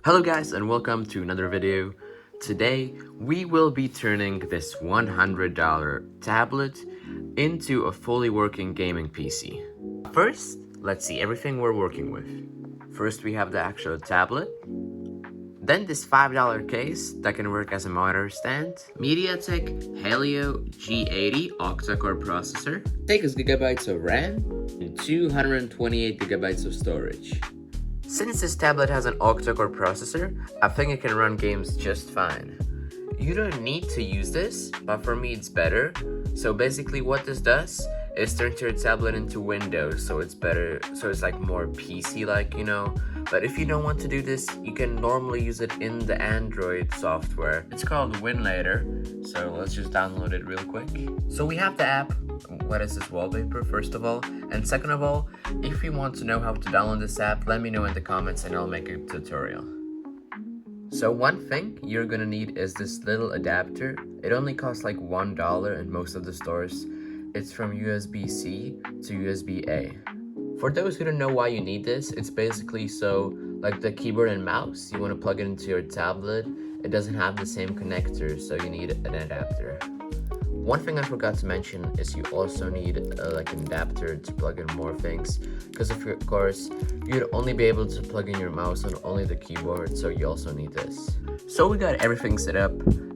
Hello guys and welcome to another video. Today we will be turning this $100 tablet into a fully working gaming PC. First, let's see everything we're working with. First we have the actual tablet. Then this $5 case that can work as a monitor stand. MediaTek Helio G80 octa-core processor. 6GB of RAM and 228GB of storage. Since this tablet has an octa-core processor, I think it can run games just fine. You don't need to use this, but for me it's better. So basically what this does is turns your tablet into Windows, so it's better, so it's like more PC-like, you know. But if you don't want to do this, you can normally use it in the Android software. It's called WinLater, so let's just download it real quick. So we have the app. What is this wallpaper, first of all? And second of all, if you want to know how to download this app, let me know in the comments and I'll make a tutorial. So one thing you're gonna need is this little adapter. It only costs like $1 in most of the stores. It's from USB-C to USB-A. For those who don't know why you need this, it's basically so like the keyboard and mouse, you want to plug it into your tablet. It doesn't have the same connector, so you need an adapter. One thing I forgot to mention is you also need like an adapter to plug in more things, because of course you'd only be able to plug in your mouse on only the keyboard, so you also need this. So we got everything set up,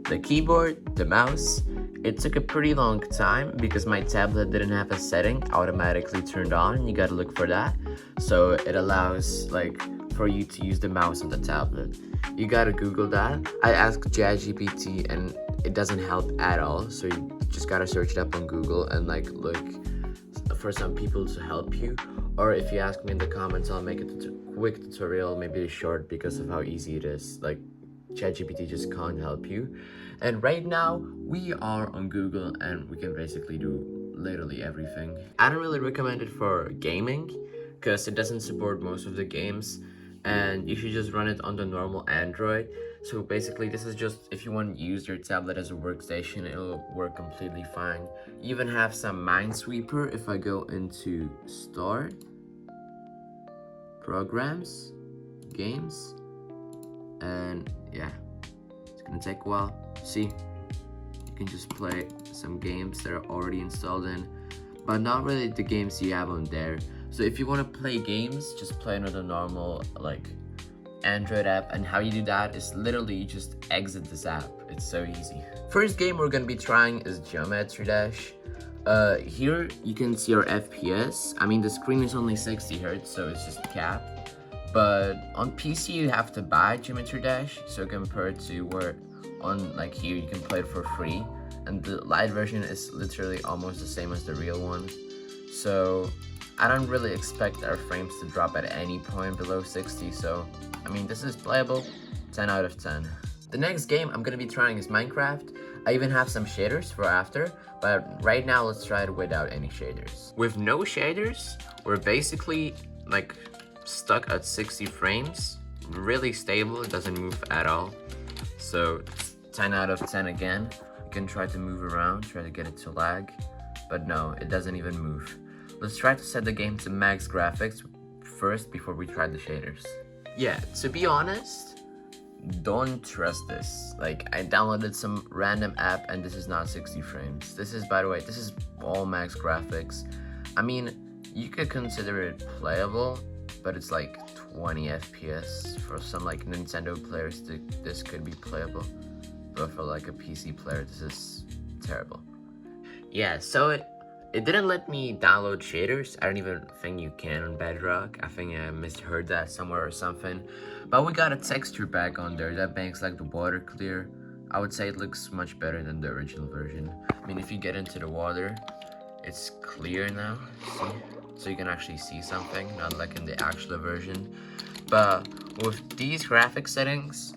the keyboard, the mouse. It took a pretty long time because my tablet didn't have a setting automatically turned on. You gotta look for that. So it allows like for you to use the mouse on the tablet. You gotta Google that. I asked ChatGPT and it doesn't help at all. So you just gotta search it up on Google and like look for some people to help you. Or if you ask me in the comments, I'll make a quick tutorial, maybe short because of how easy it is. Like ChatGPT just can't help you. And right now we are on Google and we can basically do literally everything. I don't really recommend it for gaming because it doesn't support most of the games, and you should just run it on the normal Android. So basically this is just if you want to use your tablet as a workstation, it'll work completely fine. You even have some Minesweeper. If I go into Start, Programs, Games, and yeah, it's gonna take a while. See, you can just play some games that are already installed in, but not really the games you have on there. So if you want to play games, just play another normal like Android app, and how you do that is literally you just exit this app. It's so easy. First game we're gonna be trying is Geometry Dash. Here you can see our FPS. I mean the screen is only 60 Hz, so it's just capped. But on PC you have to buy Geometry Dash, so compared to where on like here you can play it for free, and the light version is literally almost the same as the real one. So I don't really expect our frames to drop at any point below 60, so I mean this is playable, 10 out of 10. The next game I'm gonna be trying is Minecraft. I even have some shaders for after, but right now let's try it without any shaders. With no shaders, we're basically like stuck at 60 frames, really stable, it doesn't move at all. So 10 out of 10 again. You can try to move around, try to get it to lag, but no, it doesn't even move. Let's try to set the game to max graphics first before we try the shaders. Yeah, to be honest, don't trust this. Like, I downloaded some random app and this is not 60 frames. This is, by the way, this is all max graphics. I mean, you could consider it playable, but it's like 20 FPS. For some like Nintendo players, this could be playable, but for like a PC player, this is terrible. Yeah, so it didn't let me download shaders. I don't even think you can on Bedrock. I think I misheard that somewhere or something. But we got a texture pack on there that makes like the water clear. I would say it looks much better than the original version. I mean, if you get into the water, it's clear now, see? So you can actually see something, not like in the actual version. But with these graphic settings,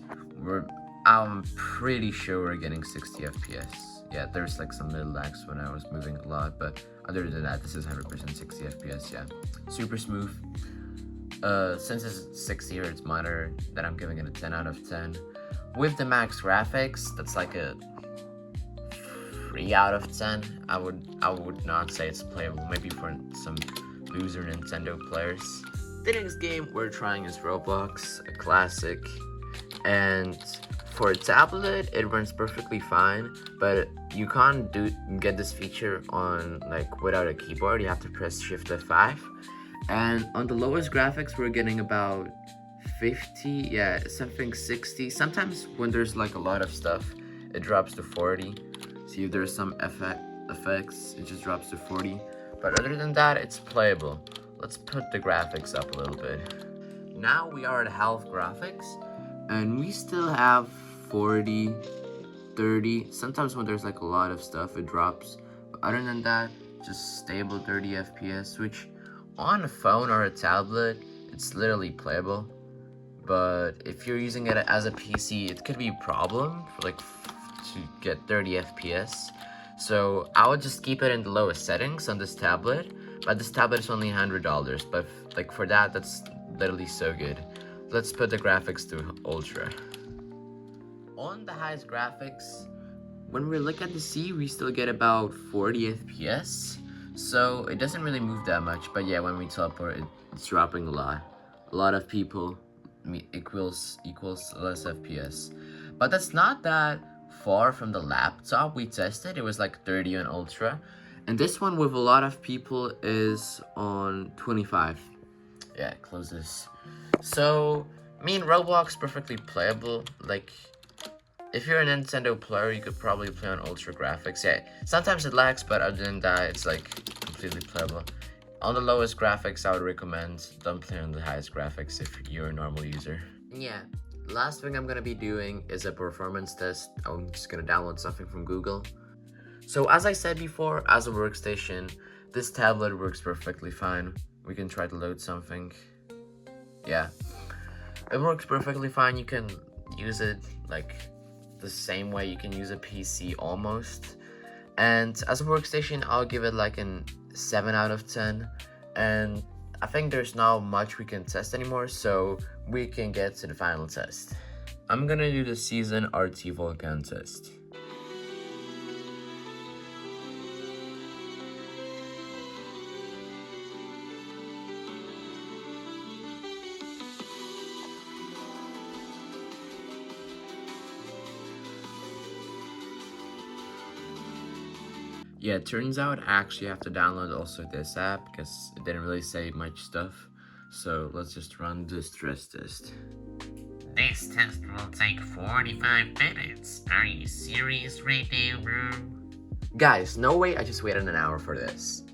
I'm pretty sure we're getting 60 FPS. Yeah, there's like some little lags when I was moving a lot, but other than that, this is 100% 60 FPS, yeah. Super smooth. Since it's 60 Hz monitor, then I'm giving it a 10 out of 10. With the max graphics, that's like a 3 out of 10. I would not say it's playable, maybe for some loser Nintendo players. The next game we're trying is Roblox, a classic. And for a tablet, it runs perfectly fine, but you can't get this feature on like without a keyboard. You have to press Shift F5. And on the lowest graphics, we're getting about 50, yeah, something 60. Sometimes when there's like a lot of stuff, it drops to 40. See, if there's some effects, it just drops to 40. But other than that, it's playable. Let's put the graphics up a little bit. Now we are at half graphics, and we still have 40, 30. Sometimes when there's like a lot of stuff, it drops. But other than that, just stable 30 FPS, which on a phone or a tablet, it's literally playable. But if you're using it as a PC, it could be a problem for to get 30 FPS. So I would just keep it in the lowest settings on this tablet. But this tablet is only $100. But like for that, that's literally so good. Let's put the graphics to ultra. On the highest graphics, when we look at the C, we still get about 40 FPS. So it doesn't really move that much. But yeah, when we teleport, it's dropping a lot. A lot of people equals less FPS. But that's not that far from the laptop we tested. It was like 30 on ultra. And this one with a lot of people is on 25. Yeah, close this. So, I mean, Roblox perfectly playable. Like, if you're a Nintendo player, you could probably play on ultra graphics. Yeah, sometimes it lags, but other than that, it's like completely playable. On the lowest graphics, I would recommend don't play on the highest graphics if you're a normal user. Yeah, last thing I'm gonna be doing is a performance test. I'm just gonna download something from Google. So as I said before, as a workstation, this tablet works perfectly fine. We can try to load something. Yeah, it works perfectly fine. You can use it like the same way you can use a PC almost. And as a workstation, I'll give it like an 7 out of 10. And I think there's not much we can test anymore, so we can get to the final test. I'm gonna do the Season RT Volcan test. Yeah, it turns out I actually have to download also this app because it didn't really say much stuff. So let's just run the stress test. This test will take 45 minutes. Are you serious right now, bro? Guys, no way, I just waited an hour for this.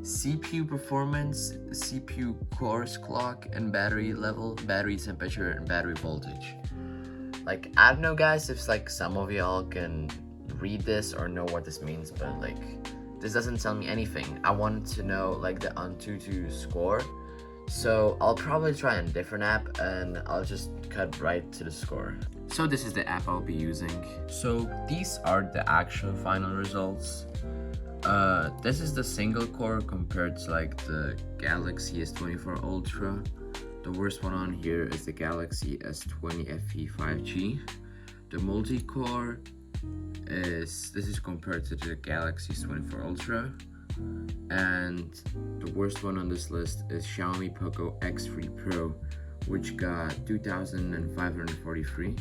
CPU performance, CPU course clock, and battery level, battery temperature, and battery voltage. Like, I don't know guys if like some of y'all can read this or know what this means, but like this doesn't tell me anything. I wanted to know like the Antutu score, so I'll probably try a different app and I'll just cut right to the score. So this is the app I'll be using. So these are the actual final results. This is the single core compared to like the Galaxy S24 Ultra. The worst one on here is the Galaxy S20 FE 5G. The multi-core this is compared to the Galaxy S24 Ultra, and the worst one on this list is Xiaomi Poco X3 Pro, which got 2,543,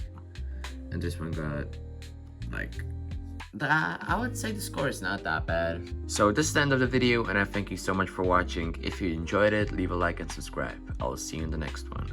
and this one got like I would say the score is not that bad. So this is the end of the video, and I thank you so much for watching. If you enjoyed it, leave a like and subscribe. I'll see you in the next one.